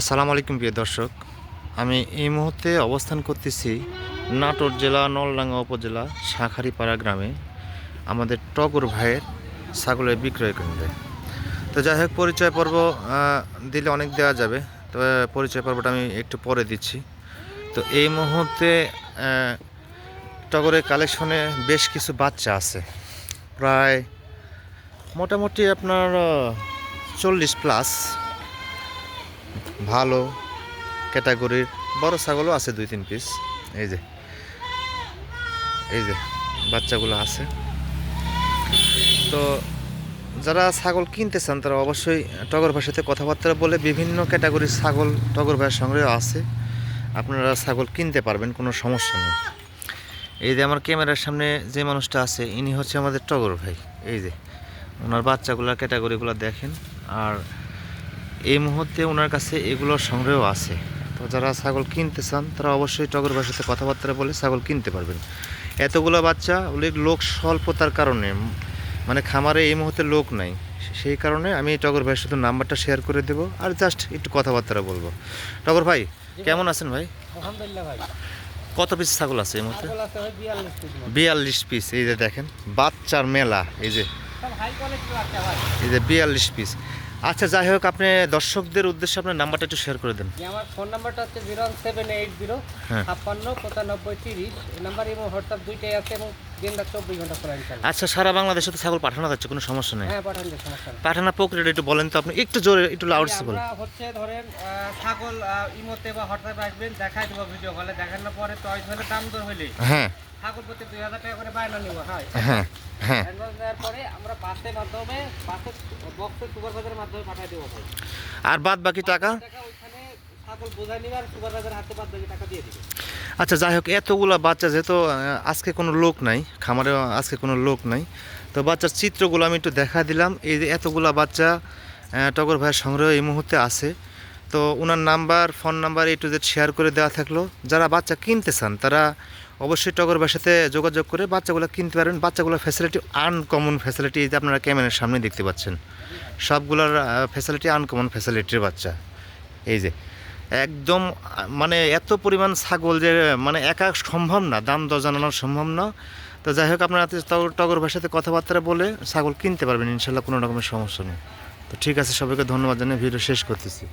আসসালামু আলাইকুম প্রিয় দর্শক। আমি এই মুহূর্তে অবস্থান করতেছি নাটোর জেলা নলডাঙ্গা উপজেলা শাঁখারীপাড়া গ্রামে আমাদের টগর ভাইয়ের ছাগলের বিক্রয় কেন্দ্রে। তো যাই হোক, পরিচয় পর্ব দিলে অনেক দেওয়া যাবে, তবে পরিচয় পর্বটা আমি একটু পরে দিচ্ছি। তো এই মুহূর্তে টগরের কালেকশনে বেশ কিছু বাচ্চা আছে, প্রায় মোটামুটি আপনার 40+। ভালো ক্যাটাগরির বড় ছাগলও আছে 2-3 পিস। এই যে এই যে বাচ্চাগুলো আছে। তো যারা ছাগল কিনতে চান তারা অবশ্যই টগর ভাইয়ের সাথে কথাবার্তা বলে বিভিন্ন ক্যাটাগরির ছাগল টগর ভাইয়ের সংগ্রহ আছে, আপনারা ছাগল কিনতে পারবেন, কোনো সমস্যা নেই। এই যে আমার ক্যামেরার সামনে যে মানুষটা আছে ইনি হচ্ছে আমাদের টগর ভাই। এই যে ওনার বাচ্চাগুলোর ক্যাটাগরিগুলো দেখেন, আর এই মুহূর্তে ওনার কাছে এগুলোর সংগ্রহ আছে। তো যারা ছাগল কিনতে চান তারা অবশ্যই টগর ভাইয়ের সাথে কথাবার্তা বলে ছাগল কিনতে পারবেন। এতগুলো বাচ্চা লোক স্বল্পতার কারণে, মানে খামারে এই মুহূর্তে লোক নাই, সেই কারণে আমি টগর ভাইয়ের সাথে নাম্বারটা শেয়ার করে দেব, আর জাস্ট একটু কথাবার্তা বলবো। টগর ভাই কেমন আছেন ভাই? আলহামদুলিল্লাহ ভাই। কত পিস ছাগল আছে এই মুহূর্তে? ছাগল আছে ভাই 42 পিস। 42 পিস। এই যে দেখেন বাচ্চার মেলা। এই যে সব হাই কোয়ালিটির বাচ্চা ভাই। এই যে 42 পিস। আচ্ছা যাই হোক, আপনি দর্শকদের উদ্দেশ্যে আপনার নাম্বারটা একটু শেয়ার করে দেন। আমার ফোন নাম্বারটা হচ্ছে 01780 হ্যাঁ। 56 95 30। এই নাম্বার এবং হোয়াটসঅ্যাপ দুইটাই আছে এবং দিনরাত 24 ঘন্টা খোলা ইনশাআল্লাহ। আচ্ছা, সারা বাংলাদেশে তো ছাগল পাঠানো যাচ্ছে, কোনো সমস্যা নেই? হ্যাঁ, পাঠান দিন, সমস্যা নেই। পাঠানোর প্রক্রিয়াটা একটু বলেন তো আপনি, একটু জোরে, একটু লাউড বলেন। আমরা হচ্ছে ধরেন ছাগল ইমোতে বা হোয়াটসঅ্যাপে আসবেন, দেখাই দেবো ভিডিও কলে। দেখানোর পরে চয়েস হলে দাম দর হইলে হ্যাঁ ছাগল প্রতি 2000 টাকা করে বায়না নিব। হ্যাঁ হ্যাঁ হ্যাঁ। অ্যাডভান্স দেওয়ার পরে আমরা বাসের মাধ্যমে বক্সের সুপারভাইজারের মাধ্যমে পাঠিয়ে দেবো ভাই। আর বাদ বাকি টাকা? টাকা ওইখানে ছাগল বোঝাই নিবে আর সুপারভাইজার হাতে বাদ বাকি টাকা দিয়ে দিবে। আচ্ছা যাই হোক, এতগুলা বাচ্চা যেহেতু আজকে কোনো লোক নাই খামারে, আজকে কোনো লোক নাই, তো বাচ্চার চিত্রগুলো আমি একটু দেখা দিলাম। এই যে এতগুলা বাচ্চা টগর ভাইয়ের সংগ্রহ এই মুহূর্তে আছে। তো ওনার number, phone number A to Z share করে দেওয়া থাকলো। যারা বাচ্চা কিনতে চান তারা অবশ্যই টগর ভাইয়ের সাথে যোগাযোগ করে বাচ্চাগুলো কিনতে পারবেন। বাচ্চাগুলোর ফ্যাসিলিটি আনকমন ফ্যাসিলিটি, এই যে আপনারা ক্যামেরার সামনে দেখতে পাচ্ছেন, সবগুলোর ফ্যাসিলিটি আনকমন ফ্যাসিলিটির বাচ্চা। এই যে একদম মানে এত পরিমাণ ছাগল যে মানে একা সম্ভব না, দাম দর জানানো সম্ভব না। তো যাই হোক, আপনারা টগর ভাইয়ের সাথে কথাবার্তা বলে ছাগল কিনতে পারবেন ইনশাল্লাহ, কোনো রকমের সমস্যা নেই। তো ঠিক আছে, সবাইকে ধন্যবাদ জানিয়ে ভিডিও শেষ করতেছি।